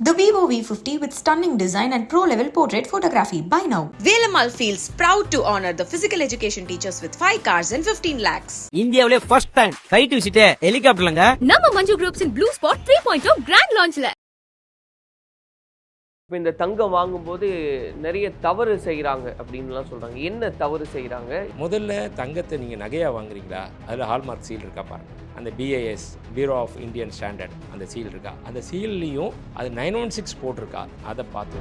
The Vivo V50 with stunning design and pro-level portrait photography. Buy now. Velamal feels proud to honor the physical education teachers with 5 cars and 15 lakhs. இந்தியாவிலே first time flight visit ஹெலிகாப்டர்லங்க. நம்ம Manju groups in blue spot 3.0 grand லான்ச்ல. இப்போ இந்த தங்கம் வாங்கும்போது நிறைய தவறு செய்கிறாங்க அப்படின்லாம் சொல்கிறாங்க. என்ன தவறு செய்கிறாங்க? முதல்ல தங்கத்தை நீங்கள் நகையாக வாங்குறீங்களா, அதில் ஹால்மார்க் சீல் இருக்கா பாருங்க. அந்த BIS bureau of Indian standard அந்த சீல் இருக்கா, அந்த சீல்லையும் அது 916 போட்டிருக்கா, அதை பார்த்து.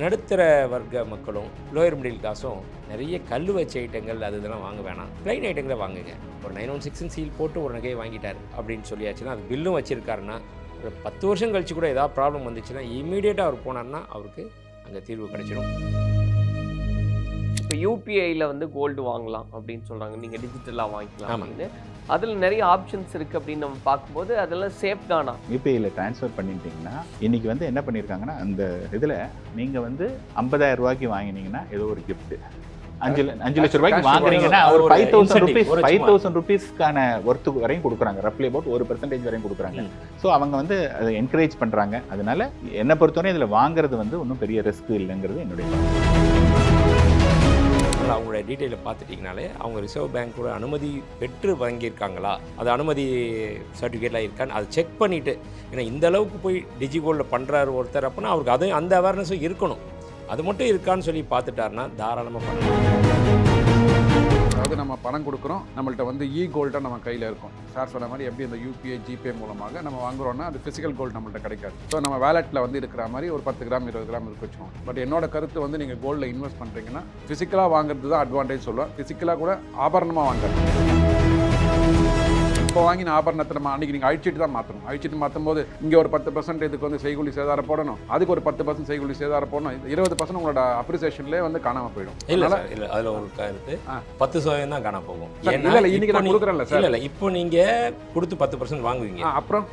நடுத்தர வர்க்க மக்களும் லோயர் மிடில் கிளாஸும் நிறைய கல் வச்ச ஐட்டங்கள் அது இதெல்லாம் வாங்க வேணாம், பிளைன் ஐட்டங்களை வாங்குங்க. ஒரு 916 சீல் போட்டு ஒரு நகையை வாங்கிட்டார் அப்படின்னு சொல்லியாச்சுன்னா, அது பில்லும் வச்சுருக்காருன்னா, ஒரு 10 வருஷம் கழிச்சு கூட ஏதாவது ப்ராப்ளம் வந்துச்சுன்னா இமீடியட்டாக அவர் போனார்னா அவருக்கு அங்கே தீர்வு கிடைச்சிடும். இப்போ UPIயில் வந்து கோல்டு வாங்கலாம் அப்படின்னு சொல்கிறாங்க, நீங்கள் டிஜிட்டலாக வாங்கிக்கலாம் அப்படின்னு. அதில் நிறைய ஆப்ஷன்ஸ் இருக்குது அப்படின்னு நம்ம பார்க்கும்போது அதெல்லாம் சேஃப் தானா? UPIயில் ட்ரான்ஸ்ஃபர் பண்ணிட்டீங்கன்னா இன்றைக்கி வந்து என்ன பண்ணியிருக்காங்கன்னா, அந்த இதில் நீங்கள் வந்து 50,000 ரூபாய்க்கு வாங்கினீங்கன்னா ஏதோ ஒரு கிஃப்ட்டு, 5 லட்சம் ரூபாய்க்கு வாங்குறீங்கன்னா ஒரு 5,000 ருபீஸ்க்கான ஒர்த்து வரையும் கொடுக்குறாங்க. ரஃப்லி அபவுட் 1% வரையும் கொடுக்குறாங்க. ஸோ அவங்க வந்து அதை என்கரேஜ் பண்ணுறாங்க. அதனால என்னை பொறுத்தவரை இதில் வாங்குறது வந்து ஒன்றும் பெரிய ரிஸ்க் இல்லைங்கிறது என்னுடைய. அவங்களோட டீட்டெயிலை பார்த்துட்டிங்கனாலே அவங்க ரிசர்வ் பேங்க்கோட அனுமதி பெற்று வாங்கியிருக்காங்களா, அது அனுமதி சர்டிஃபிகேட்லாம் இருக்கான்னு அதை செக் பண்ணிவிட்டு, ஏன்னா இந்த அளவுக்கு போய் டிஜிகோல்டில் பண்ணுறாரு ஒருத்தர் அப்படின்னா அவருக்கு அது அந்த அவேர்னஸும் இருக்கணும். அது மட்டும் இருக்கான்னு சொல்லி பார்த்துட்டாருன்னா தாராளமாக பண்ணலாம். அதாவது நம்ம பணம் கொடுக்குறோம், நம்மள்ட்ட வந்து கோல்டாக நம்ம கையில் இருக்கும். சார் சொன்ன மாதிரி எப்படி இந்த UPI GPay மூலமாக நம்ம வாங்குறோம்னா அது ஃபிசிக்கல் கோல்டு நம்மள்ட்ட கிடைக்காது. ஸோ நம்ம வேலெட்டில் வந்து இருக்கிற மாதிரி ஒரு 10 கிராம் 20 கிராம் இருக்கு வச்சுக்கோம். பட் என்னோட கருத்து வந்து நீங்கள் கோல்டில் இன்வெஸ்ட் பண்ணுறீங்கன்னா ஃபிசிக்கலாக வாங்குறது தான் அட்வான்டேஜ் சொல்லுவேன். ஃபிசிக்கலாக கூட ஆபரணமாக வாங்குறது. இப்போ வாங்கின ஆபரணத்தை நம்ம அன்றைக்கி நீங்கள் அழிச்சிட்டு தான் மாற்றணும். அழிச்சிட்டு மாற்றும் போது இங்கே ஒரு 10% இதுக்கு வந்து செய்கூலி சேதாரம் போடணும், அதுக்கு ஒரு 10% செய்கூலி சேதாரம் போடணும். 20% உங்களோட அப்ரிசியேஷன்லேயே வந்து காணாமல் போயிடும். இல்லை அதில் ஒரு கருத்து 10% தான் காணாம போகும். இல்லை இன்னைக்கு நான் கொடுக்குறேன்ல சார். இல்லை இப்போ நீங்கள் கொடுத்து 10% வாங்குவீங்க, அப்புறம்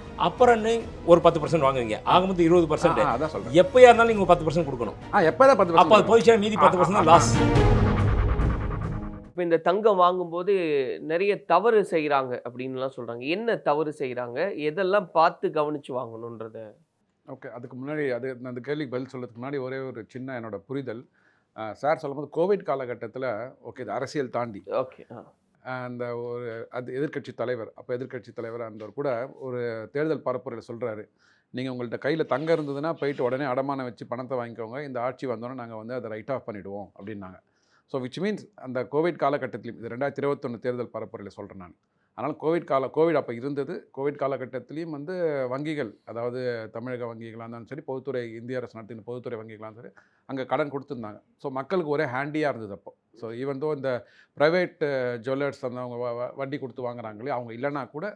ஒரு 10% வாங்குவீங்க, ஆகும்போது 20%. அதான் சொல்கிறேன். எப்போயா இருந்தாலும் நீங்கள் 10% கொடுக்கணும். எப்போ தான் 10%? அப்போ அது போயிடுச்சா மீதி 10% தான் லாஸ். இப்போ இந்த தங்கம் வாங்கும்போது நிறைய தவறு செய்கிறாங்க அப்படின்லாம் சொல்கிறாங்க. என்ன தவறு செய்கிறாங்க, எதெல்லாம் பார்த்து கவனித்து வாங்கணுன்றத? ஓகே, அதுக்கு முன்னாடி அந்த கேள்விக்கு பதில் சொல்கிறதுக்கு முன்னாடி ஒரே ஒரு சின்ன என்னோட புரிதல். சார் சொல்லும்போது கோவிட் காலகட்டத்தில் ஓகே இது அரசியல் தாண்டி ஓகே அந்த ஒரு எதிர்க்கட்சி தலைவர், அப்போ எதிர்க்கட்சி தலைவர் அந்தவர் கூட ஒரு தேர்தல் பரப்புரையில் சொல்கிறாரு, நீங்கள் உங்கள்கிட்ட கையில் தங்கம் இருந்ததுன்னா போயிட்டு உடனே அடமானம் வச்சு பணத்தை வாங்கிக்கோங்க, இந்த ஆட்சி வந்தோன்னே நாங்கள் வந்து அதை ரைட் ஆஃப் பண்ணிவிடுவோம் அப்படின்னாங்க. ஸோ விச் மீன்ஸ் அந்த கோவிட் காலகட்டத்திலையும், இது 2021 தேர்தல் பரப்புரையில் சொல்கிறேன் நான். அதனால் கோவிட் அப்போ இருந்தது. கோவிட் காலகட்டத்திலையும் வந்து வங்கிகள், அதாவது தமிழக வங்கிகளாக இருந்தாலும் சரி, பொதுத்துறை இந்திய அரசு நடத்தின பொதுத்துறை வங்கிகளாக சரி, அங்கே கடன் கொடுத்துருந்தாங்க. ஸோ மக்களுக்கு ஒரே ஹேண்டியாக இருந்தது அப்போ. ஸோ ஈவன் தோ இந்த ப்ரைவேட் ஜுவல்லர்ஸ் அந்த அவங்க வட்டி கொடுத்து வாங்குறாங்களே, அவங்க இல்லைனா கூட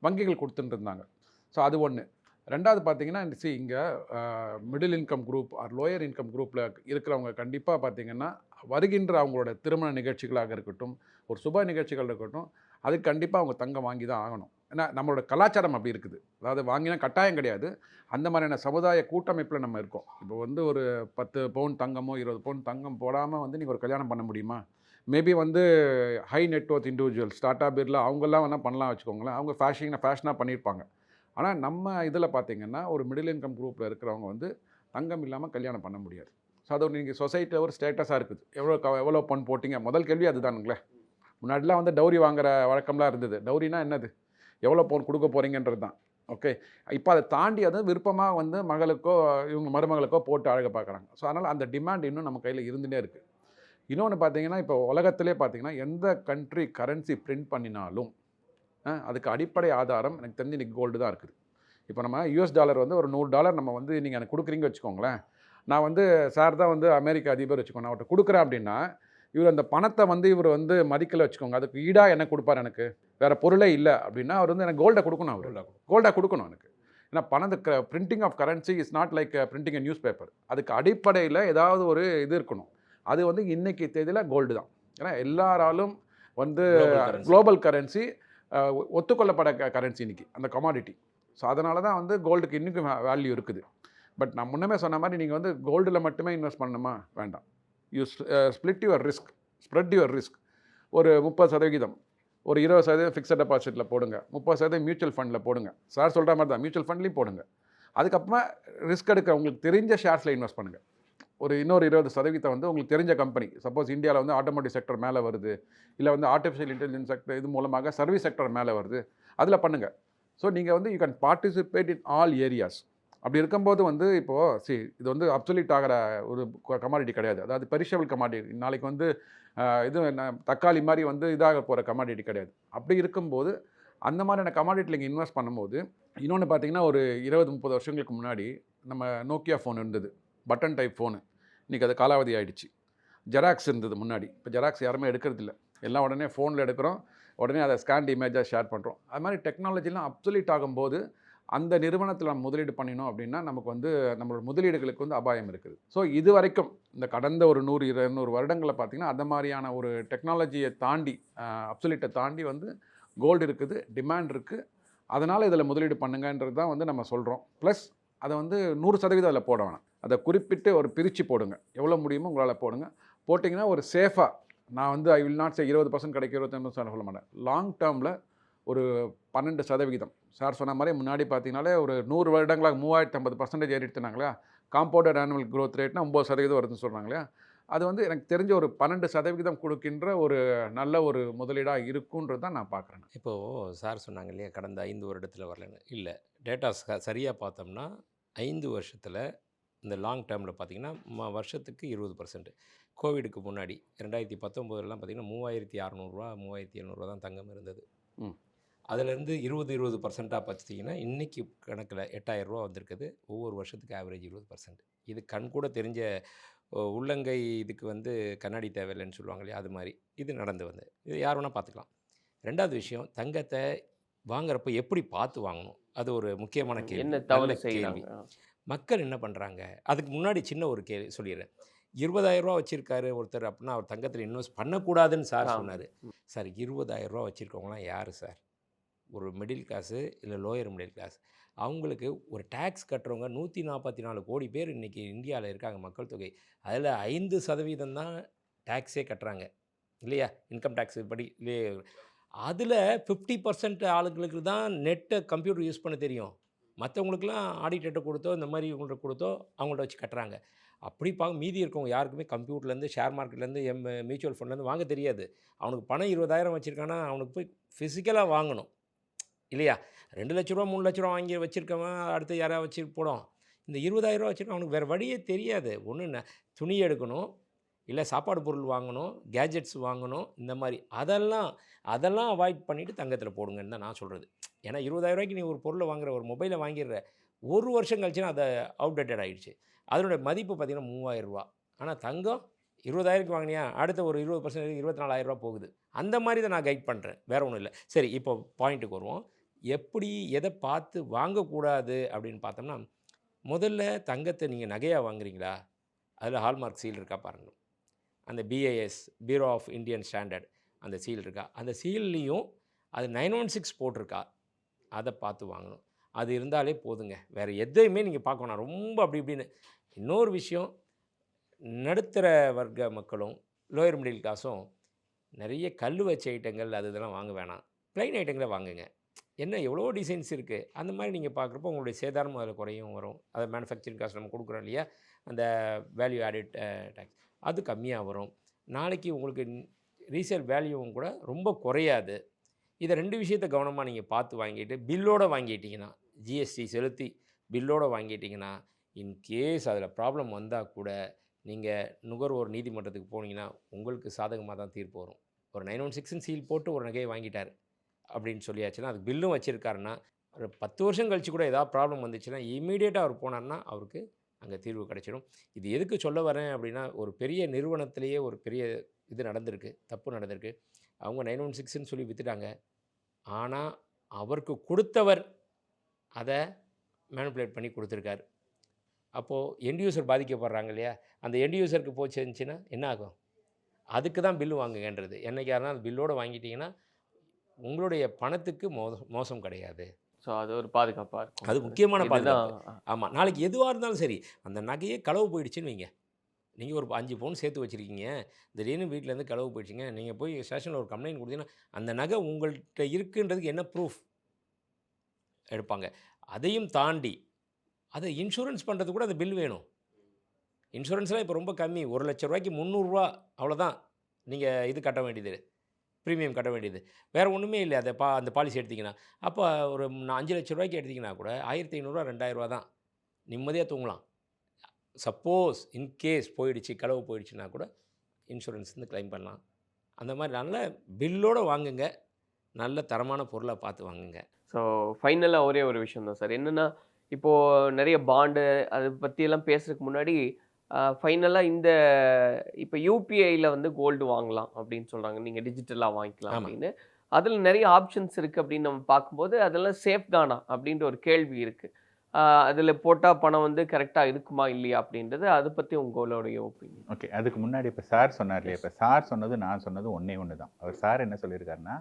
வங்கிகள் கொடுத்துட்டு இருந்தாங்க. ஸோ அது ஒன்று. ரெண்டாவது பார்த்தீங்கன்னா இங்கே middle income group or lower income குரூப்பில் இருக்கிறவங்க கண்டிப்பாக பார்த்தீங்கன்னா வருகின்ற அவங்களோட திருமண நிகழ்ச்சிகளாக இருக்கட்டும், ஒரு சுப நிகழ்ச்சிகள் இருக்கட்டும், அதுக்கு கண்டிப்பாக அவங்க தங்கம் வாங்கி தான் ஆகணும். ஏன்னா நம்மளோட கலாச்சாரம் அப்படி இருக்குது. அதாவது வாங்கினா கட்டாயம் கிடையாது, அந்த மாதிரியான சமுதாய கூட்டமைப்பில் நம்ம இருக்கோம். இப்போ வந்து ஒரு 10 பவுன் தங்கமோ 20 பவுன் தங்கம் போடாமல் வந்து நீங்கள் ஒரு கல்யாணம் பண்ண முடியுமா? மேபி வந்து high net worth individual start up பிரில் அவங்கெல்லாம் வேணால் பண்ணலாம் வச்சுக்கோங்களேன். அவங்க ஃபேஷனாக பண்ணியிருப்பாங்க. ஆனால் நம்ம இதில் பார்த்தீங்கன்னா ஒரு மிடில் இன்கம் குரூப்பில் இருக்கிறவங்க வந்து தங்கம் இல்லாமல் கல்யாணம் பண்ண முடியாது. ஸோ அது ஒரு நீங்கள் சொசைட்டியில் ஒரு ஸ்டேட்டஸாக இருக்குது. எவ்வளோ பொன் போட்டிங்க, முதல் கேள்வி அதுதானுங்களே. முன்னாடிலாம் வந்து டௌரி வாங்குற வழக்கம்லாம் இருந்தது. டௌரினா என்னது, எவ்வளோ பொன் கொடுக்க போகிறீங்கன்றது தான். ஓகே, இப்போ அதை தாண்டி அது விருப்பமாக வந்து மகளுக்கோ இவங்க மருமகளுக்கோ போட்டு அழக பார்க்குறாங்க. ஸோ அதனால் அந்த டிமாண்ட் இன்னும் நம்ம கையில் இருந்துகிட்டே இருக்குது. இன்னொன்று பார்த்தீங்கன்னா, இப்போ உலகத்திலே பார்த்தீங்கன்னா எந்த கண்ட்ரி கரன்சி பிரிண்ட் பண்ணினாலும் அதுக்கு அடிப்படை ஆதாரம் எனக்கு தெரிஞ்சு இன்றைக்கி கோல்டு தான் இருக்குது. இப்போ நம்ம $US வந்து ஒரு $100 நம்ம வந்து நீங்கள் எனக்கு கொடுக்குறீங்க வச்சுக்கோங்களேன். நான் வந்து சார் தான் வந்து அமெரிக்க அதிபர் வச்சுக்கோங்க, நான் அவர்கிட்ட கொடுக்குறேன் அப்படின்னா இவர் அந்த பணத்தை வந்து இவர் வந்து மதிக்கலை வச்சுக்கோங்க, அதுக்கு ஈடாக என்ன கொடுப்பார், எனக்கு வேறு பொருளே இல்லை அப்படின்னா அவர் வந்து எனக்கு கோல்டை கொடுக்கணும். அவர் கோல்டாக கொடுக்கணும் எனக்கு. ஏன்னா பணத்தை printing of currency is not like printing newspaper. அதுக்கு அடிப்படையில் ஏதாவது ஒரு இது இருக்கணும். அது வந்து இன்றைக்கி தேதியில் கோல்டு தான். ஏன்னா எல்லாராலும் வந்து குளோபல் கரன்சி ஒத்துக்கொள்ளப்பட கரன்சி இன்றைக்கி அந்த கமாடிட்டி. ஸோ அதனால தான் வந்து கோல்டுக்கு இன்றைக்கும் வேல்யூ இருக்குது. பட் நான் முன்னமே சொன்ன மாதிரி நீங்கள் வந்து கோல்டில் மட்டுமே இன்வெஸ்ட் பண்ணணுமா, வேண்டாம். You spread your risk. ஒரு 30% ஒரு 20% ஃபிக்ஸட் டெபாசிட்டில் போடுங்க, 30% மியூச்சுவல் ஃபண்டில் போடுங்க. சார் சொல்கிற மாதிரி தான் மியூச்சுவல் ஃபண்ட்லேயும் போடுங்க. அதுக்கப்புறமா ரிஸ்க் எடுக்க உங்களுக்கு தெரிஞ்ச ஷேர்ஸில் இன்வெஸ்ட் பண்ணுங்கள். இன்னொரு 20% வந்து உங்களுக்கு தெரிஞ்ச கம்பெனி, சப்போஸ் இந்தியாவில் வந்து ஆட்டோமோட்டிவ் செக்டர் மேலே வருது, இல்லை வந்து ஆர்டிஃபிஷியல் இன்டெலிஜென்ஸ் செக்டர் இது மூலமாக சர்வீஸ் செக்டர் மேலே வருது, அதில் பண்ணுங்கள். ஸோ நீங்கள் வந்து you can participate in all areas. அப்படி இருக்கும்போது வந்து இப்போது இது வந்து அப்சல்யூட் ஆகிற ஒரு கமாடிட்டி கிடையாது. அதாவது பெரிஷபிள் கமாடிட்டி. நாளைக்கு வந்து இது தக்காளி மாதிரி வந்து இதாக போகிற கமாடிட்டி கிடையாது. அப்படி இருக்கும்போது அந்த மாதிரியான கமாடிட்டியில் நீங்கள் இன்வெஸ்ட் பண்ணும்போது, இன்னொன்று பார்த்தீங்கன்னா ஒரு 20-30 வருஷங்களுக்கு முன்னாடி நம்ம நோக்கியா ஃபோன் இருந்தது, பட்டன் டைப் ஃபோனு. இன்றைக்கி அது காலாவதி ஆகிடுச்சு. ஜெராக்ஸ் இருந்தது முன்னாடி, இப்போ ஜெராக்ஸ் யாருமே எடுக்கிறதில்ல. எல்லாம் உடனே ஃபோனில் எடுக்கிறோம், உடனே அதை ஸ்கேன்ட் இமேஜாக ஷேர் பண்ணுறோம். அது மாதிரி டெக்னாலஜிலாம் அப்சல்யூட் ஆகும்போது அந்த நிறுவனத்தில் நம்ம முதலீடு பண்ணினோம் அப்படின்னா நமக்கு வந்து நம்மளோட முதலீடுகளுக்கு வந்து அபாயம் இருக்குது. ஸோ இது வரைக்கும் இந்த கடந்த ஒரு 100-200 வருடங்களில் பார்த்திங்கன்னா அந்த மாதிரியான ஒரு டெக்னாலஜியை தாண்டி அப்சல்யூட்டை தாண்டி வந்து கோல்டு இருக்குது, டிமாண்ட் இருக்குது. அதனால் இதில் முதலீடு பண்ணுங்கன்றது தான் வந்து நம்ம சொல்கிறோம். ப்ளஸ் அதை வந்து 100% அதில் போட வேணாம். அதை குறிப்பிட்டு ஒரு பிரித்து போடுங்க. எவ்வளோ முடியுமோ உங்களால் போடுங்க. போட்டிங்கன்னா ஒரு சேஃபாக, நான் வந்து ஐ வில் நாட் சே 20% கிடைக்கும் 25% சொல்ல மாட்டேன். லாங் டேர்மில் ஒரு 12%. சார் சொன்ன மாதிரி முன்னாடி பார்த்தீங்கனாலே ஒரு 100 வருடங்களாக 3050% ஏறிடுத்துனாங்களா. காம்பவுண்டட் ஆனுவல் க்ரோத் ரேட்னா 9% வருதுன்னு சொல்கிறாங்களே. அது வந்து எனக்கு தெரிஞ்ச ஒரு 12% கொடுக்கின்ற ஒரு நல்ல ஒரு முதலீடாக இருக்குன்றது தான் நான் பார்க்குறேன். இப்போது சார் சொன்னாங்க இல்லையா, கடந்த 5 வருடத்தில் வரலன்னு. இல்லை, டேட்டாஸ் சரியாக பார்த்தோம்னா 5 வருஷத்தில் இந்த லாங் டேர்மில் பார்த்திங்கன்னா வருஷத்துக்கு 20%. கோவிடுக்கு முன்னாடி 2019 பார்த்திங்கன்னா 3600 3700 தான் தங்கம் இருந்தது. அதிலேருந்து 20% பார்த்திங்கன்னா இன்றைக்கி கணக்கில் 8000 வந்திருக்குது. ஒவ்வொரு வருஷத்துக்கு ஆவரேஜ் 20%. இது கண் கூட தெரிஞ்ச உள்ளங்கை இதுக்கு வந்து கண்ணாடி தேவையில்லைன்னு சொல்லுவாங்க இல்லையா, அது மாதிரி இது நடந்து வந்து இது யார் வேணால் பார்த்துக்கலாம். 2வது விஷயம், தங்கத்தை வாங்குறப்போ எப்படி பார்த்து வாங்கணும், அது ஒரு முக்கியமான கேள்வி. என்ன தவறு செய்யலாம் மக்கள் என்ன பண்ணுறாங்க? அதுக்கு முன்னாடி சின்ன ஒரு கேள்வி சொல்லிடுறேன். 20,000 வச்சுருக்காரு ஒருத்தர் அப்படின்னா அவர் தங்கத்தில் இன்வெஸ்ட் பண்ணக்கூடாதுன்னு சார் சொன்னார். சார் 20,000 வச்சுருக்கவங்களாம் யார் சார்? ஒரு மிடில் கிளாஸு இல்லை லோயர் மிடில் கிளாஸ். அவங்களுக்கு ஒரு டேக்ஸ் கட்டுறவங்க 144 கோடி பேர் இன்றைக்கி இந்தியாவில் இருக்காங்க மக்கள் தொகை. அதில் 5% தான் டேக்ஸே கட்டுறாங்க இல்லையா, இன்கம் டேக்ஸ் படி இல்லையே. அதில் 50% ஆளுங்களுக்கு தான் நெட்டை கம்ப்யூட்டர் யூஸ் பண்ண தெரியும். மற்றவங்களுக்குலாம் ஆடிட்டர்கிட்ட கொடுத்தோ இந்த மாதிரி இவங்கள்ட்ட கொடுத்தோ அவங்கள்ட்ட வச்சு கட்டுறாங்க. அப்படி மீதி இருக்கவங்க யாருக்குமே கம்ப்யூட்டர்லேருந்து ஷேர் மார்க்கெட்லேருந்து மியூச்சுவல் ஃபண்ட்லேருந்து வாங்க தெரியாது. அவனுக்கு பணம் 20,000 வச்சுருக்கானா அவனுக்கு போய் ஃபிசிக்கலாக வாங்கணும் இல்லையா. 2 லட்ச ரூபா 3 லட்ச ரூபா வாங்கி வச்சுருக்கவன் அடுத்து யாராவது வச்சு போடும். இந்த 20,000 வச்சுருக்கோம், அவனுக்கு வேறு வழியே தெரியாது. ஒன்று துணி எடுக்கணும், இல்லை சாப்பாடு பொருள் வாங்கணும், கேஜெட்ஸ் வாங்கணும், இந்த மாதிரி அதெல்லாம் அவாய்ட் பண்ணிவிட்டு தங்கத்தில் போடுங்கன்னு தான் நான் சொல்கிறது. ஏன்னா 20,000 நீ ஒரு பொருளை வாங்குற, ஒரு மொபைலை வாங்கிடுற, ஒரு வருஷம் கழிச்சுன்னா அதை அவுடேட்டட் ஆகிடுச்சு. அதனுடைய மதிப்பு பார்த்திங்கன்னா 3,000 ரூபா. ஆனால் தங்கம் 20,000 வாங்கினியா அடுத்த ஒரு 20% 24,000 போகுது. அந்த மாதிரி தான் நான் கைட் பண்ணுறேன், வேறு ஒன்றும் இல்லை. சரி, இப்போ பாயிண்ட்டுக்கு வருவோம். எப்படி எதை பார்த்து வாங்கக்கூடாது அப்படின்னு பார்த்தோம்னா, முதல்ல தங்கத்தை நீங்கள் நகையாக வாங்குறீங்களா, அதில் ஹால்மார்க் சீல் இருக்கா பாருங்கள். அந்த BIS bureau of Indian standard அந்த சீல் இருக்கா, அந்த சீல்லையும் அது 916 போட்டிருக்கா, அதை பார்த்து வாங்கணும். அது இருந்தாலே போதுங்க, வேறு எதையுமே நீங்கள் பார்க்க வேணாம் ரொம்ப அப்படி இப்படின்னு. இன்னொரு விஷயம், நடுத்தர வர்க்க மக்களும் லோயர் மிடில் கிளாஸும் நிறைய கல் வச்ச ஐட்டங்கள் அது இதெல்லாம் வாங்க வேணாம். ப்ளைன் ஐட்டங்களை வாங்குங்க. என்ன எவ்வளோ டிசைன்ஸ் இருக்குது, அந்த மாதிரி நீங்கள் பார்க்குறப்போ உங்களுடைய சேதாரமும் அதில் குறையும் வரும். அதை மேனுஃபேக்சரிங் காஸ்ட் நம்ம கொடுக்குறோம் இல்லையா, அந்த வேல்யூ ஆடட் டேக்ஸ் அது கம்மியாக வரும். நாளைக்கு உங்களுக்கு ரீசேல் வேல்யூவும் கூட ரொம்ப குறையாது. இதை 2 விஷயத்தை கவனமாக நீங்கள் பார்த்து வாங்கிட்டு பில்லோடு வாங்கிட்டீங்கன்னா, GST செலுத்தி பில்லோடு வாங்கிட்டிங்கன்னா, இன்கேஸ் அதில் ப்ராப்ளம் வந்தால் கூட நீங்கள் நுகர்வோர் நீதிமன்றத்துக்கு போனீங்கன்னா உங்களுக்கு சாதகமாக தான் தீர்ப்பு வரும். ஒரு 916 சீல் போட்டு ஒரு நகையை வாங்கிட்டார் அப்படின்னு சொல்லியாச்சுன்னா, அதுக்கு பில்லும் வச்சுருக்காருன்னா, ஒரு 10 வருஷம் கழிச்சு கூட ஏதாவது ப்ராப்ளம் வந்துச்சுன்னா இமீடியட்டாக அவர் போனார்னா அவருக்கு அங்கே தீர்வு கிடைச்சிடும். இது எதுக்கு சொல்ல வரேன் அப்படின்னா, ஒரு பெரிய நிறுவனத்திலேயே ஒரு பெரிய இது நடந்திருக்கு, தப்பு நடந்திருக்கு. அவங்க 916ன்னு சொல்லி விற்றுட்டாங்க. ஆனால் அவருக்கு கொடுத்தவர் அதை மேனிப்புலேட் பண்ணி கொடுத்துருக்காரு. அப்போது எண்ட் யூசர் பாதிக்கப்படுறாங்க இல்லையா, அந்த எண்ட் யூசருக்கு போச்சுன்னா என்ன ஆகும்? அதுக்கு தான் பில்லு வாங்குங்கன்றது. என்றைக்காக இருந்தால் அந்த பில்லோடு வாங்கிட்டீங்கன்னா உங்களுடைய பணத்துக்கு மோசம் கிடையாது. ஸோ அது ஒரு பாதுகாப்பாக இருக்கும். அது முக்கியமான பாதுகாப்பு. ஆமாம், நாளைக்கு எதுவாக இருந்தாலும் சரி, அந்த நகையே களவு போயிடுச்சுன்னு வைங்க, நீங்கள் ஒரு 5 பவுன் சேர்த்து வச்சுருக்கீங்க, திடீர்னு வீட்டிலேருந்து களவு போயிடுச்சிங்க, நீங்கள் போய் ஸ்டேஷனில் ஒரு கம்ப்ளைண்ட் கொடுத்தீங்கன்னா அந்த நகை உங்கள்கிட்ட இருக்குன்றதுக்கு என்ன ப்ரூஃப் எடுப்பாங்க. அதையும் தாண்டி அதை இன்சூரன்ஸ் பண்ணுறது கூட அந்த பில் வேணும். இன்சூரன்ஸ்லாம் இப்போ ரொம்ப கம்மி, 1 லட்ச ரூபாய்க்கு 300 ரூபா அவ்வளோதான் நீங்கள் இது கட்ட வேண்டியது, ப்ரீமியம் கட்ட வேண்டியது. வேறு ஒன்றுமே இல்லை. அந்த பாலிசி எடுத்திங்கன்னா அப்போ ஒரு 5 லட்ச ரூபாய்க்கு எடுத்திங்கன்னா கூட 1500 2000 தான் நிம்மதியாக தூங்கலாம். சப்போஸ் இன்கேஸ் போயிடுச்சு, களவு போயிடுச்சுன்னா கூட இன்சூரன்ஸ் வந்து கிளைம் பண்ணலாம். அந்த மாதிரி நல்ல பில்லோடு வாங்குங்க, நல்ல தரமான பொருளாக பார்த்து வாங்குங்க. ஸோ ஃபைனலாக ஒரே ஒரு விஷயம் தான் சார், என்னென்னா இப்போது நிறைய பாண்டு அதை பற்றியெல்லாம் பேசுறதுக்கு முன்னாடி ஃபைனலாக இந்த இப்போ யூபிஐயில் வந்து கோல்டு வாங்கலாம் அப்படின்னு சொல்கிறாங்க, நீங்கள் டிஜிட்டலாக வாங்கிக்கலாம் அப்படின்னு. அதில் நிறைய ஆப்ஷன்ஸ் இருக்குது அப்படின்னு நம்ம பார்க்கும்போது அதெல்லாம் சேஃப் தானா அப்படின்ற ஒரு கேள்வி இருக்குது. அதில் போட்டால் பணம் வந்து கரெக்டாக இருக்குமா இல்லையா அப்படின்றது, அதை பற்றி உங்களுடைய ஒப்பீனியன். ஓகே, அதுக்கு முன்னாடி இப்போ சார் சொன்னார் இல்லையா, இப்போ சார் சொன்னது நான் சொன்னது ஒன்று தான். அவர் சார் என்ன சொல்லியிருக்காருன்னா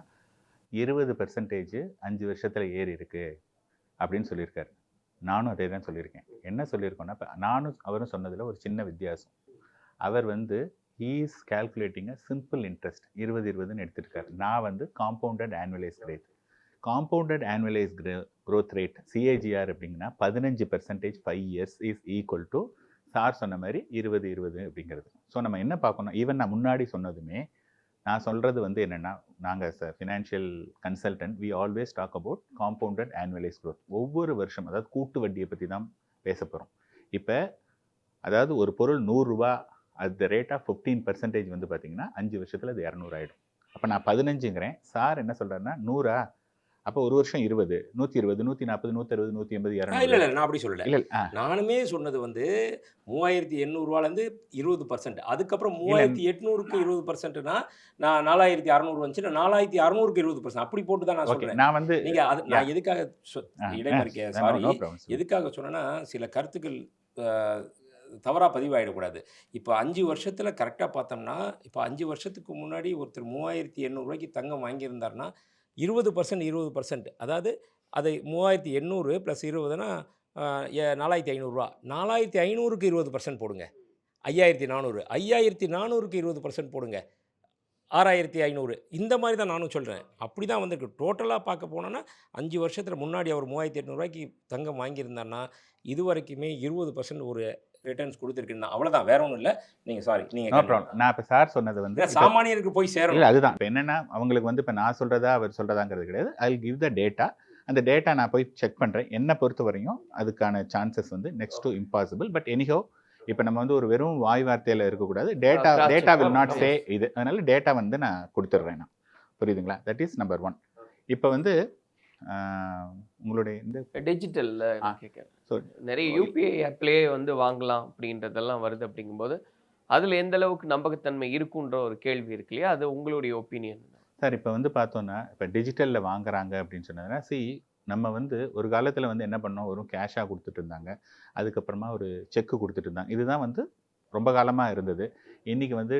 20% 5 வருஷத்தில் ஏறி இருக்கு அப்படின்னு சொல்லியிருக்காரு. நானும் அதே தான் சொல்லியிருக்கேன். என்ன சொல்லியிருக்கோன்னா, இப்போ நானும் அவரும் சொன்னதில் ஒரு சின்ன வித்தியாசம். அவர் வந்து is calculating a simple interest 20-20ன்னு எடுத்துருக்காரு. நான் வந்து compounded annualised rate. Compounded annualised growth rate CAGR அப்படிங்கன்னா 15% 5 years is equal to sir சொன்ன மாதிரி 20-20 அப்படிங்கிறது. ஸோ நம்ம என்ன பார்க்கணும், ஈவன் நான் முன்னாடி சொன்னதுமே நான் சொல்கிறது வந்து என்னென்னா, நாங்கள் financial consultant we always talk about compounded annualised growth. ஒவ்வொரு வருஷம், அதாவது கூட்டு வட்டியை பற்றி தான் பேச போகிறோம். இப்போ அதாவது ஒரு பொருள் 100 ரூபா அட் த ரேட் ஆஃப் 15% வந்து பார்த்தீங்கன்னா 5 வருஷத்தில் அது 200 ஆகிடும். அப்போ நான் 15ங்கிறேன், சார் என்ன சொல்கிறாருன்னா 100 அப்போ ஒரு வருஷம் 20, 120, 140, 160, 180, 200. இல்லை நான் அப்படி சொல்லலை. இல்லை, நானுமே சொன்னது வந்து 3800 20%, அதுக்கப்புறம் 3800க்கு 20%னா நான் 4600 வந்துச்சு, 4600க்கு 20%, அப்படி போட்டு தான் நான் சொல்கிறேன். நான் வந்து நீங்கள் நான் எதுக்காக இடைமறிக்க சாரி, எதுக்காக சொன்னேன்னா சில கருத்துக்கள் தவறாக பதிவாகிடக்கூடாது. இப்போ 5 வருஷத்தில் கரெக்டாக பார்த்தோம்னா, இப்போ 5 வருஷத்துக்கு முன்னாடி ஒருத்தர் 3800 தங்கம் வாங்கியிருந்தாருன்னா 20%, அதாவது அதை 3800 + 20னா 4500 4500க்கு 20% போடுங்க. 5400 5400க்கு 20% போடுங்க. 6500 இந்த மாதிரி தான் நானும் சொல்கிறேன். அப்படி தான் வந்திருக்கு. டோட்டலாக பார்க்க போனோன்னா 5 வருஷத்தில் முன்னாடி அவர் 3800 தங்கம் வாங்கியிருந்தாருன்னா இது வரைக்குமே 20% ஒரு ரிட்டர்ன்ஸ் கொடுத்துருக்குன்னா அவ்வளோதான், வேற ஒன்றும் இல்லை. நீங்கள் சாரி, நீங்கள் நான் இப்போ சார் சொன்னது வந்து சாமானியருக்கு போய் சேரும். இல்லை, அதுதான் இப்போ என்னென்னா அவங்களுக்கு வந்து இப்போ நான் சொல்கிறதா அவர் சொல்கிறதாங்கிறது கிடையாது. I will give the data. அந்த டேட்டா நான் போய் செக் பண்ணுறேன். என்னை பொறுத்த வரையும் அதுக்கான சான்சஸ் வந்து next to impossible. But anyhow இப்போ நம்ம வந்து ஒரு வெறும் வாய் வார்த்தையில் இருக்கக்கூடாது. டேட்டா வில் நாட் சே இது. அதனால டேட்டா வந்து நான் கொடுத்துட்றேன். நான் புரியுதுங்களா? That is number 1. இப்போ வந்து உங்களுடைய இந்த டிஜிட்டலில் கேட்குறேன். ஸோ நிறைய யூபிஐ ஆப்லேயே வந்து வாங்கலாம் அப்படின்றதெல்லாம் வருது. அப்படிங்கும்போது அதில் எந்த அளவுக்கு நம்பகத்தன்மை இருக்குன்ற ஒரு கேள்வி இருக்கு இல்லையா, அது உங்களுடைய ஒப்பீனியன் சார்? இப்போ வந்து பார்த்தோன்னா இப்போ டிஜிட்டலில் வாங்குறாங்க அப்படின்னு சொன்னதுன்னா, நம்ம வந்து ஒரு காலத்தில் வந்து என்ன பண்ணோம், ஒரு கேஷாக கொடுத்துட்டு இருந்தாங்க, அதுக்கப்புறமா ஒரு செக்கு கொடுத்துட்டு இருந்தாங்க. இதுதான் வந்து ரொம்ப காலமாக இருந்தது. இன்றைக்கி வந்து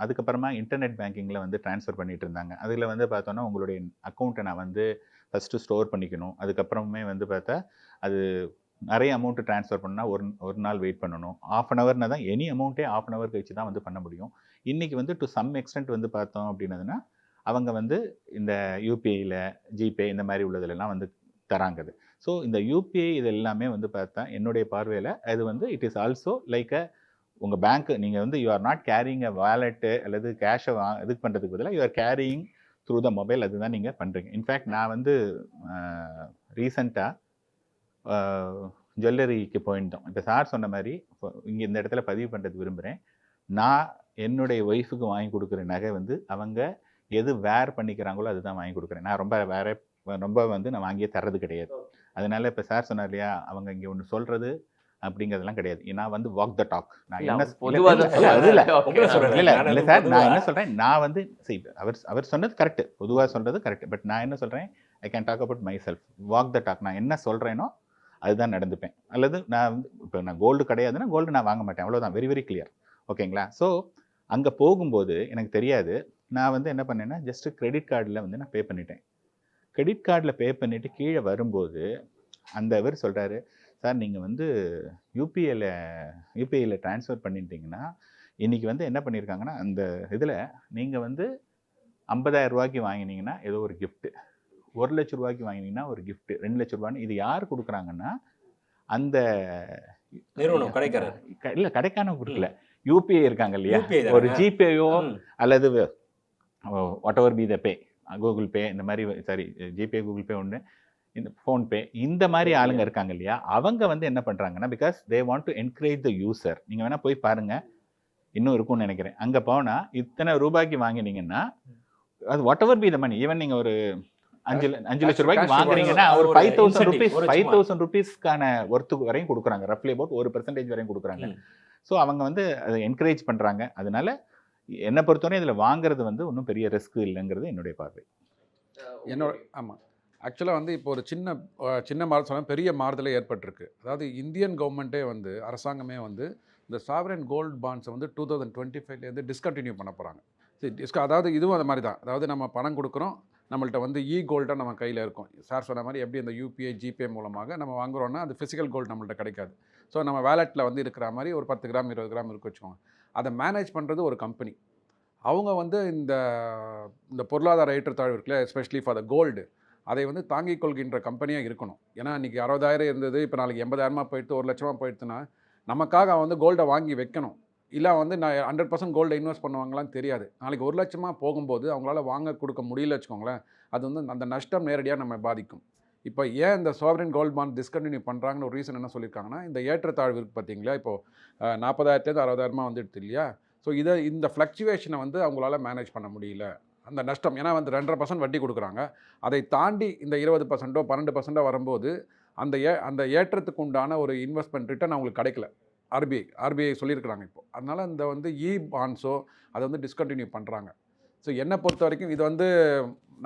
அதுக்கப்புறமா இன்டர்நெட் பேங்கிங்கில் வந்து ட்ரான்ஸ்ஃபர் பண்ணிகிட்டு இருந்தாங்க. அதில் வந்து பார்த்தோன்னா உங்களுடைய அக்கௌண்ட்டை நான் வந்து ஃபஸ்ட்டு ஸ்டோர் பண்ணிக்கணும். அதுக்கப்புறமே வந்து பார்த்தா அது நிறைய அமௌண்ட்டு ட்ரான்ஸ்ஃபர் பண்ணால் ஒரு நாள் வெயிட் பண்ணணும். 1/2 hourனா தான் எனி அமௌண்ட்டே 1/2 hour கழிச்சு தான் வந்து பண்ண முடியும். இன்றைக்கி வந்து டு சம் எக்ஸ்டென்ட் வந்து பார்த்தோம் அப்படின்னதுன்னா அவங்க வந்து இந்த யூபிஐயில் ஜிபே இந்த மாதிரி உள்ளதுலாம் வந்து தராங்குது. ஸோ இந்த யூபிஐ இது எல்லாமே வந்து பார்த்தா என்னுடைய பார்வையில் அது வந்து இட் இஸ் ஆல்சோ லைக் உங்கள் பேங்க்கு நீங்கள் வந்து you are not carrying a wallet அல்லது கேஷை இதுக்கு பண்ணுறதுக்கு பதிலாக you are carrying through the mobile. அதுதான் நீங்கள் பண்ணுறீங்க. இன்ஃபேக்ட் நான் வந்து ரீசெண்டாக ஜுவல்லரிக்கு போயிருந்தோம். இப்போ சார் சொன்ன மாதிரி இங்கே இந்த இடத்துல பதிவு பண்ணுறது விரும்புகிறேன். நான் என்னுடைய ஒய்ஃபுக்கு வாங்கி கொடுக்குற நகை வந்து அவங்க எது வேர் பண்ணிக்கிறாங்களோ அதுதான் வாங்கி கொடுக்குறேன். நான் ரொம்ப வந்து நான் வாங்கியே தர்றது கிடையாது. அதனால இப்போ சார் சொன்னார் இல்லையா, அவங்க இங்கே ஒன்று சொல்கிறது அப்படிங்கிறதுலாம் கிடையாது. நான் வந்து வாக் த டாக். நான் என்ன இல்லை சார், நான் என்ன சொல்கிறேன், நான் வந்து அவர் சொன்னது கரெக்டு, பொதுவாக சொல்கிறது கரெக்டு. பட் நான் என்ன சொல்கிறேன், I can talk about myself. Walk the talk. நான் என்ன சொல்கிறேனோ அதுதான் நடந்துப்பேன். அல்லது நான் வந்து இப்போ நான் கோல்டு கிடையாதுன்னா கோல்டு நான் வாங்க மாட்டேன். அவ்வளோதான். Very very clear. ஓகேங்களா? ஸோ அங்கே போகும்போது எனக்கு தெரியாது. நான் வந்து என்ன பண்ணேன்னா ஜஸ்ட்டு கிரெடிட் கார்டில் வந்து நான் பே பண்ணிட்டேன். கிரெடிட் கார்டில் பே பண்ணிவிட்டு கீழே வரும்போது அந்த இவர் சொல்கிறாரு, சார் நீங்கள் வந்து யூபிஐயில் ட்ரான்ஸ்ஃபர் பண்ணிட்டீங்கன்னா இன்றைக்கி வந்து என்ன பண்ணியிருக்காங்கன்னா அந்த இதில் நீங்கள் வந்து 50,000 ரூபாய்க்கு வாங்கினீங்கன்னா ஏதோ ஒரு gift, 1 லட்ச ரூபாய்க்கு வாங்கினீங்கன்னா ஒரு gift, 2 லட்ச ரூபான்னு இது யார் கொடுக்குறாங்கன்னா அந்த நிறுவனம் கடைக்காரர் இல்லை கடைக்கான கொடுக்கல, யூபிஐ இருக்காங்க இல்லையா, UPI ஒரு தானே? ஜிபேயோ அல்லது what ever be the pay, Google Pay இந்த மாதிரி, சாரி ஜிபே கூகுள் பே ஒன்று, இந்த ஃபோன்பே இந்த மாதிரி ஆளுங்க இருக்காங்க இல்லையா, அவங்க வந்து என்ன பண்ணுறாங்கன்னா because they want to encourage the user. நீங்கள் வேணால் போய் பாருங்கள், இன்னும் இருக்கும்னு நினைக்கிறேன். அங்கே போனால் இத்தனை ரூபாய்க்கு வாங்கினீங்கன்னா அது whatever be the money, even நீங்கள் ஒரு 5 லட்ச ரூபாய்க்கு வாங்குறீங்கன்னா ஒரு 5,000 ருபீஸ்க்கான ஒர்த்து வரையும் கொடுக்குறாங்க, ரஃப்லி அபவுட் 1% வரையும் கொடுக்குறாங்க. ஸோ அவங்க வந்து அதை என்கரேஜ் பண்ணுறாங்க. அதனால என்னை பொறுத்தவரை இதில் வாங்குறது வந்து ஒன்றும் பெரிய ரிஸ்க் இல்லைங்கிறது என்னுடைய பார்வை. என்னோட ஆமாம், ஆக்சுவலாக வந்து இப்போ ஒரு சின்ன மாறுதல் பெரிய மாறுதலே ஏற்பட்டிருக்கு. அதாவது இந்தியன் கவர்மெண்ட்டே வந்து அரசாங்கமே வந்து இந்த சாவரன் கோல்டு பாண்ட்ஸை வந்து 2025 டிஸ்கண்டினியூ பண்ண போகிறாங்க. அதாவது இதுவும் அது மாதிரி தான். அதாவது நம்ம பணம் கொடுக்குறோம், நம்மள்ட்ட வந்து கோல்டாக நம்ம கையில் இருக்கும். சார் சொன்ன மாதிரி எப்படி இந்த யூபிஐ ஜிபே மூலமாக நம்ம வாங்குறோன்னா அது ஃபிசிக்கல் கோல்டு நம்மள்ட்ட கிடைக்காது. ஸோ நம்ம வேலெட்டில் வந்து இருக்கிற மாதிரி ஒரு 10 கிராம் 20 கிராம் இருக்கு வச்சுக்கோங்க. அதை மேனேஜ் பண்ணுறது ஒரு கம்பெனி. அவங்க வந்து இந்த பொருளாதார ஏற்றத்தாழ்வு இருக்குல்ல, எஸ்பெஷலி ஃபார் த கோல்டு, அதை வந்து தாங்கிக் கொள்கின்ற கம்பெனியாக இருக்கணும். ஏன்னா இன்றைக்கி 60,000 இருந்தது, இப்போ நாளைக்கு 80,000 போயிடுத்து, 1 லட்சமாக போயிடுத்துன்னா நமக்காக அவன் வந்து கோல்டை வாங்கி வைக்கணும். இல்லை வந்து நான் 100% கோல்டை இன்வெஸ்ட் பண்ணுவாங்களான்னு தெரியாது. நாளைக்கு 1 லட்சமாக போகும்போது அவங்களால வாங்க கொடுக்க முடியல வச்சுக்கோங்களேன், அது வந்து அந்த நஷ்டம் நேரடியாக நம்ம பாதிக்கும். இப்போ ஏன் இந்த சாவரின் கோல்ட் பாண்ட் டிஸ்கண்டினியூ பண்ணுறாங்கன்னு ஒரு ரீசன் என்ன சொல்லியிருக்காங்கன்னா, இந்த ஏற்றத்தாழ்வு இருக்குது பார்த்தீங்களா, இப்போது 40,000 60,000 வந்துடுது இல்லையா. ஸோ இந்த ஃப்ளக்சுவேஷனை வந்து அவங்களால மேனேஜ் பண்ண முடியல, அந்த நஷ்டம். ஏன்னா வந்து 2.5% வட்டி கொடுக்குறாங்க, அதை தாண்டி இந்த 20% 12% வரும்போது அந்த ஏற்றத்துக்கு உண்டான ஒரு இன்வெஸ்ட்மெண்ட் ரிட்டர்ன் அவங்களுக்கு கிடைக்கல. ஆர்பிஐ சொல்லியிருக்கிறாங்க இப்போ. அதனால் இந்த வந்து பாண்ட்ஸோ அதை வந்து டிஸ்கண்டினியூ பண்ணுறாங்க. ஸோ என்னை பொறுத்த வரைக்கும் இது வந்து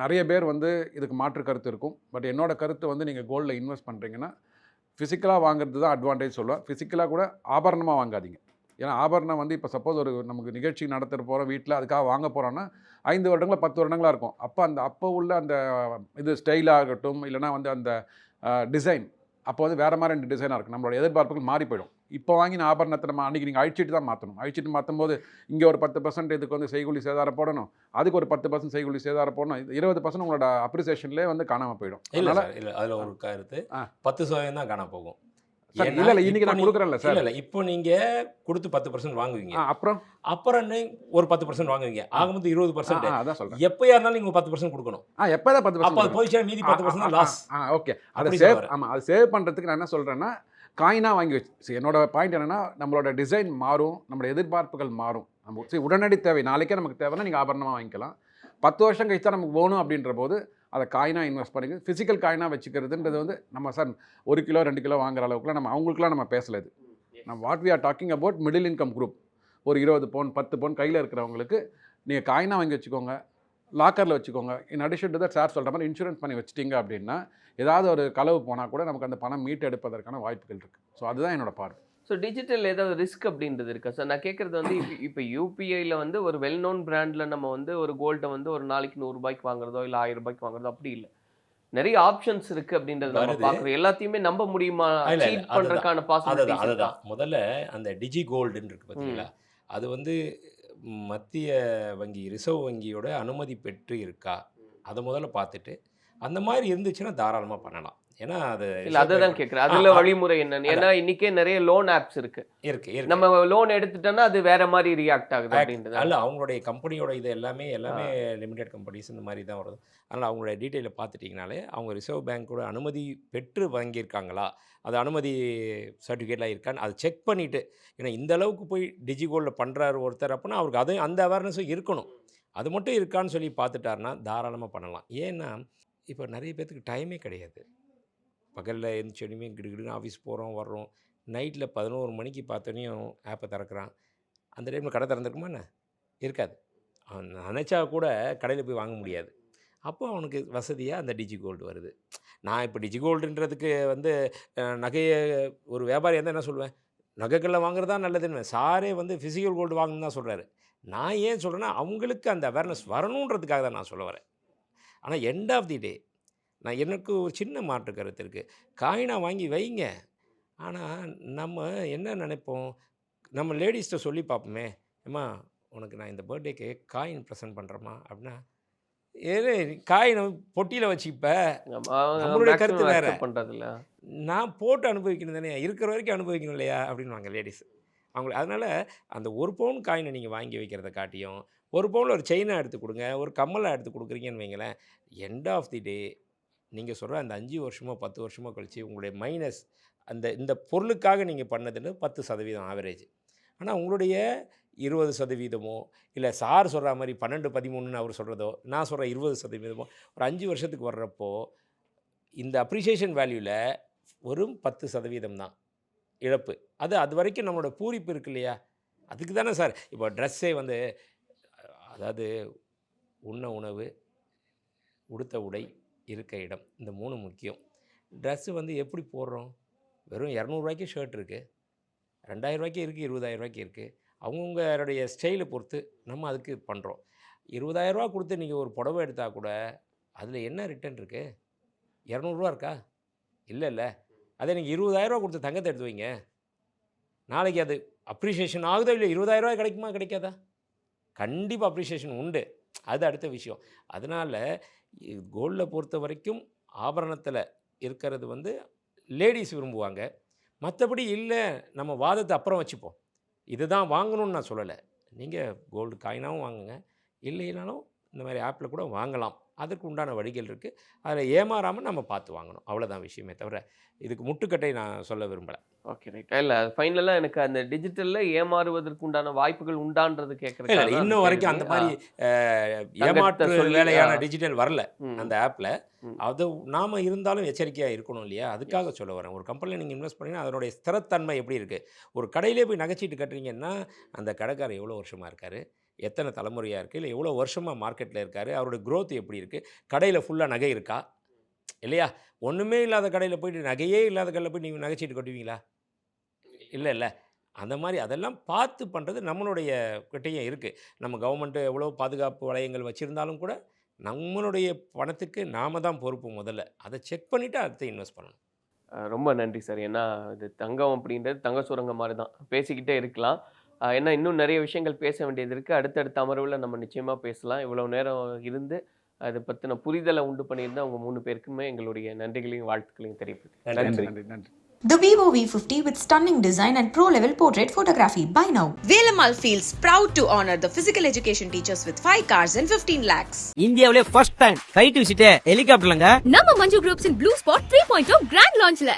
நிறைய பேர் வந்து இதுக்கு மாற்று கருத்து இருக்கும். பட் என்னோடய கருத்து வந்து நீங்கள் கோல்டில் இன்வெஸ்ட் பண்ணுறீங்கன்னா ஃபிசிக்கலாக வாங்குறது தான் அட்வான்டேஜ் சொல்லுவேன். ஃபிசிக்கலாக கூட ஆபரணமாக வாங்காதீங்க. ஏன்னா ஆபரணம் வந்து இப்போ சப்போஸ் ஒரு நமக்கு நிகழ்ச்சி நடத்துகிற போகிற வீட்டில் அதுக்காக வாங்க போகிறோன்னா 5 வருடங்களா 10 வருடங்களாக இருக்கும். அப்போ உள்ள அந்த இது ஸ்டைலாகட்டும், இல்லைனா வந்து அந்த டிசைன் அப்போ வந்து வேறு மாதிரி டிசைனாக இருக்கும். நம்மளோட எதிர்பார்ப்புகள் மாறி போயிடும். இப்போ வாங்கின ஆபரணத்தை நம்ம அன்றைக்கி நீங்கள் அழிச்சிட்டு தான் மாற்றணும். அழிச்சிட்டு மாற்றும்போது இங்கே ஒரு 10% இதுக்கு வந்து செய்கூலி சேதாரம் போடணும், அதுக்கு ஒரு 10% செய்கூலி சேதாரம் போடணும், 20% உங்களோட அப்ரிசியேஷன்லேயே வந்து காணாமல் போயிடும். இல்லை அதில் ஒரு கருத்து 10% தான் காணாம போகும். இல்லை இன்னைக்கு நான் கொடுக்குறேன்ல சார். இல்லை இப்போ நீங்கள் கொடுத்து 10% வாங்குவீங்க, அப்புறம் ஒரு 10% வாங்குவீங்க, ஆகும்போது 20%. அதான் சொல்கிறேன், எப்போயா இருந்தாலும் நீங்கள் 10% கொடுக்கணும். எப்போ தான் 10%? அப்போ அது போயிடுச்சுன்னா மீதி 10% லாஸ். ஓகே, அதை சேவ் அது சேவ் பண்ணுறதுக்கு நான் என்ன சொல்கிறேன்னா, காயினாக வாங்கி வச்சு. என்னோட பாயிண்ட் என்னென்னா, நம்மளோட டிசைன் மாறும், நம்மளோட எதிர்பார்ப்புகள் மாறும். நம்ம உடனடி தேவை, நாளைக்கே நமக்கு தேவைன்னா நீங்கள் ஆபரணமாக வாங்கிக்கலாம். 10 வருஷம் கழிச்சு தான் நமக்கு வேணும் அப்படின்ற போது அதை காயினாக இன்வெஸ்ட் பண்ணிக்க. ஃபிசிக்கல் காயினாக வச்சுக்கிறதுன்றது வந்து நம்ம சார் 1 கிலோ 2 கிலோ வாங்குற அளவுக்குலாம் அவங்களுக்குலாம் நம்ம பேசலை. இது நம்ம what we are talking about middle income group. ஒரு 20 பவுன் 10 பவுன் கையில் இருக்கிறவங்களுக்கு நீங்கள் காயினாக வாங்கி வச்சுக்கோங்க, லாக்கரில் வச்சுக்கோங்க. In addition to that sir சொல்கிற மாதிரி இன்சூரன்ஸ் பண்ணி வச்சிட்டிங்க அப்படின்னா ஏதாவது ஒரு களவு போனால் கூட நமக்கு அந்த பணம் மீட்டு எடுப்பதற்கான வாய்ப்புகள் இருக்குது. ஸோ அதுதான் என்னோட பார்வை. ஸோ டிஜிட்டல் ஏதாவது ரிஸ்க் அப்படின்றது இருக்கா சார்? நான் கேட்குறது வந்து இப்போ யூபிஐயில் வந்து ஒரு வெல் நோன் பிராண்டில் நம்ம வந்து ஒரு கோல்டை வந்து ஒரு நாளைக்கு 100 ரூபாய்க்கு வாங்குறதோ இல்லை 1000 ரூபாய்க்கு வாங்குறதோ அப்படி இல்லை. நிறைய ஆப்ஷன்ஸ் இருக்குது அப்படின்றது நம்ம பார்க்குறோம். எல்லாத்தையுமே நம்ப முடியுமா? சீட் பண்ணுறதுக்கான பாசிபிலிட்டி அதுதான் முதல்ல அந்த டிஜி கோல்டுன்னு இருக்குது பார்த்தீங்களா, அது வந்து மத்திய வங்கி ரிசர்வ் வங்கியோட அனுமதி பெற்று இருக்கா, அதை முதல்ல பார்த்துட்டு அந்த மாதிரி இருந்துச்சுன்னா தாராளமாக பண்ணலாம். ஏன்னா அது இல்லை, அதை தான் கேட்குறேன். அதில் வழிமுறை என்னன்னு. ஏன்னா இன்றைக்கே நிறைய லோன் ஆப்ஸ் இருக்கு. நம்ம லோன் எடுத்துட்டோம்னா அது வேற மாதிரி ரியாக்ட் ஆகுது அப்படின்றது. அல்ல, அவங்களுடைய கம்பெனியோட இது எல்லாமே லிமிடெட் கம்பெனிஸ் இந்த மாதிரி தான் வருது. அதனால் அவங்களுடைய டீட்டெயிலை பார்த்துட்டிங்கனாலே அவங்க ரிசர்வ் பேங்க்கோட அனுமதி பெற்று வாங்கியிருக்காங்களா, அது அனுமதி சர்டிஃபிகேட்லாம் இருக்கான்னு அதை செக் பண்ணிவிட்டு. ஏன்னா இந்த அளவுக்கு போய் டிஜி கோல்டில் பண்ணுறாரு ஒருத்தர் அப்படின்னா அவருக்கு அது அந்த அவேர்னஸும் இருக்கணும். அது மட்டும் இருக்கான்னு சொல்லி பார்த்துட்டாருன்னா தாராளமாக பண்ணலாம். ஏன்னா இப்போ நிறைய பேர்த்துக்கு டைமே கிடையாது. பகலில் எழுந்திரிச்சோடனே கிடுகிடுன்னு ஆஃபீஸ் போகிறோம் வர்றோம், நைட்டில் 11 மணிக்கு பார்த்தோன்னையும் ஆப்பை திறக்கிறான். அந்த டைமில் கடை திறந்துருக்குமா என்ன? இருக்காது. அவன் நினச்சா கூட கடையில் போய் வாங்க முடியாது. அப்போ அவனுக்கு வசதியாக அந்த டிஜி கோல்டு வருது. நான் இப்போ டிஜி கோல்டுன்றதுக்கு வந்து நகையை ஒரு வியாபாரி இருந்தால் என்ன சொல்லுவேன், நகைகளில் வாங்குறதா நல்லதுன்னு. சாரே வந்து ஃபிசிக்கல் கோல்டு வாங்கணுன்னு தான் சொல்கிறாரு. நான் ஏன் சொல்கிறேன்னா அவங்களுக்கு அந்த அவேர்னஸ் வரணுன்றதுக்காக தான் நான் சொல்ல வரேன். ஆனால் எண்ட் ஆஃப் தி டே எனக்கு ஒரு சின்ன மாற்று கருத்து இருக்குது. காயினாக வாங்கி வைங்க, ஆனால் நம்ம என்ன நினைப்போம், நம்ம லேடிஸ்கிட்ட சொல்லி பார்ப்போமே, ஏம்மா உனக்கு நான் இந்த பர்த்டேக்கு காயின் ப்ரெசென்ட் பண்ணுறேம்மா அப்படின்னா, ஏது காயின் பொட்டியில் வச்சுப்ப, நம்மளுடைய கருத்து வேறு. பண்றதில்ல. நான் போட்டு அனுபவிக்கணும் தானே, இருக்கிற வரைக்கும் அனுபவிக்கணும் இல்லையா அப்படின்வாங்க லேடிஸ். அவங்களுக்கு அதனால் அந்த 1 பவுன் காயினை நீங்கள் வாங்கி வைக்கிறத காட்டியும் 1 பவுனில் ஒரு செயினாக எடுத்து கொடுங்க, ஒரு கம்மலாக எடுத்து கொடுக்குறீங்கன்னு வைங்களேன், எண்ட் ஆஃப் தி டே நீங்கள் சொல்கிற அந்த 5 வருஷமோ 10 வருஷமோ கழிச்சு உங்களுடைய மைனஸ் இந்த பொருளுக்காக நீங்கள் பண்ணதுன்னு 10% ஆவரேஜ். ஆனால் உங்களுடைய 20% இல்லை சார் சொல்கிற மாதிரி 12, 13ன்னு அவர் சொல்கிறதோ, நான் சொல்கிற 20% ஒரு 5 வருஷத்துக்கு வர்றப்போ இந்த அப்ரிஷியேஷன் வேல்யூவில் வெறும் 10% தான் இழப்பு. அது வரைக்கும் நம்மளோட பூரிப்பு இருக்கு இல்லையா, அதுக்கு தானே சார். இப்போ ட்ரெஸ்ஸே வந்து அதாவது உண்ண உணவு, உடுத்த உடை, இருக்க இடம், இந்த 3 முக்கியம். ட்ரெஸ்ஸு வந்து எப்படி போடுறோம், வெறும் 200 ஷர்ட் இருக்குது, 2000 இருக்குது, 20,000 இருக்குது. அவங்கவுங்களுடைய ஸ்டைலை பொறுத்து நம்ம அதுக்கு பண்ணுறோம். 20,000 கொடுத்து நீங்கள் ஒரு புடவை எடுத்தால் கூட அதில் என்ன ரிட்டர்ன் இருக்குது, 200 இருக்கா? இல்லை. அதே நீங்கள் 20,000 கொடுத்து தங்கத்தை எடுத்து வைங்க, நாளைக்கு அது அப்ரிஷியேஷன் ஆகுதோ இல்லை, 20,000 கிடைக்குமா கிடைக்காதா? கண்டிப்பாக அப்ரிஷியேஷன் உண்டு, அது அடுத்த விஷயம். அதனால் கோல்டில் பொறுத்த வரைக்கும் ஆபரணத்தில் இருக்கிறது வந்து லேடிஸ் விரும்புவாங்க. மற்றபடி இல்லை, நம்ம வாதத்தை அப்புறம் வச்சுப்போம். இதுதான் வாங்கணும்னு நான் சொல்லலை. நீங்கள் கோல்டு காயினாகவும் வாங்குங்க, இல்லைனாலும் இந்த மாதிரி ஆப்பில் கூட வாங்கலாம். அதற்கு உண்டான வழிகள் இருக்குது. அதில் ஏமாறாமல் நம்ம பார்த்து வாங்கணும், அவ்வளோதான் விஷயமே தவிர இதுக்கு முட்டுக்கட்டை நான் சொல்ல விரும்பலை. Okay right. இல்லை ஃபைனலாக எனக்கு அந்த டிஜிட்டலில் ஏமாறுவதற்கு உண்டான வாய்ப்புகள் உண்டான்றது கேட்குறேன். இல்லை இன்னும் வரைக்கும் அந்த மாதிரி ஏமாற்று வேலையான டிஜிட்டல் வரல அந்த ஆப்பில். அது நாம் இருந்தாலும் எச்சரிக்கையாக இருக்கணும் இல்லையா, அதுக்காக சொல்ல வரேன். ஒரு கம்பெனியில் நீங்கள் இன்வெஸ்ட் பண்ணிங்கன்னா அதனுடைய ஸ்திரத்தன்மை எப்படி இருக்குது. ஒரு கடையிலே போய் நகைச்சீட்டு கட்டுறீங்கன்னா அந்த கடைக்காரர் எவ்வளோ வருஷமாக இருக்கார், எத்தனை தலைமுறையாக இருக்குது, இல்லை எவ்வளோ வருஷமாக மார்க்கெட்டில் இருக்கார், அவருடைய க்ரோத் எப்படி இருக்குது, கடையில் ஃபுல்லாக நகை இருக்கா இல்லையா. ஒன்றுமே இல்லாத கடையில் போய்ட்டு, நகையே இல்லாத கடையில் போய் நீங்கள் நகைச்சீட்டு கட்டுவீங்களா? இல்லை. அந்த மாதிரி அதெல்லாம் பார்த்து பண்ணுறது நம்மளுடைய கிட்டையும் இருக்குது. நம்ம கவர்மெண்ட்டு எவ்வளோ பாதுகாப்பு வளையங்கள் வச்சுருந்தாலும் கூட நம்மளுடைய பணத்துக்கு நாம தான் பொறுப்பு. முதல்ல அதை செக் பண்ணிவிட்டு அடுத்து இன்வெஸ்ட் பண்ணணும். ரொம்ப நன்றி சார். ஏன்னா இது தங்கம் அப்படின்றது தங்க சுரங்கம் மாதிரி தான், பேசிக்கிட்டே இருக்கலாம். ஏன்னா இன்னும் நிறைய விஷயங்கள் பேச வேண்டியது இருக்குது. அடுத்தடுத்த அமர்வில் நம்ம நிச்சயமாக பேசலாம். இவ்வளோ நேரம் இருந்து அதை பற்றின புரிதலை உண்டு பண்ணியிருந்தால் அவங்க 3 பேருக்குமே எங்களுடைய நன்றிகளையும் வாழ்த்துக்களையும் தெரிவிப்பது. நன்றி. The Vivo V50 with stunning design and pro-level portrait photography. Buy now. Velamal feels proud to honor the physical education teachers with 5 cars and 15 lakhs. இந்தியாவிலே ஃபர்ஸ்ட் டைம் சைட் விசிட் ஹெலிகாப்டர்லங்க. நம்ம Manju groups in blue spot 3.0 grand லான்ச்ல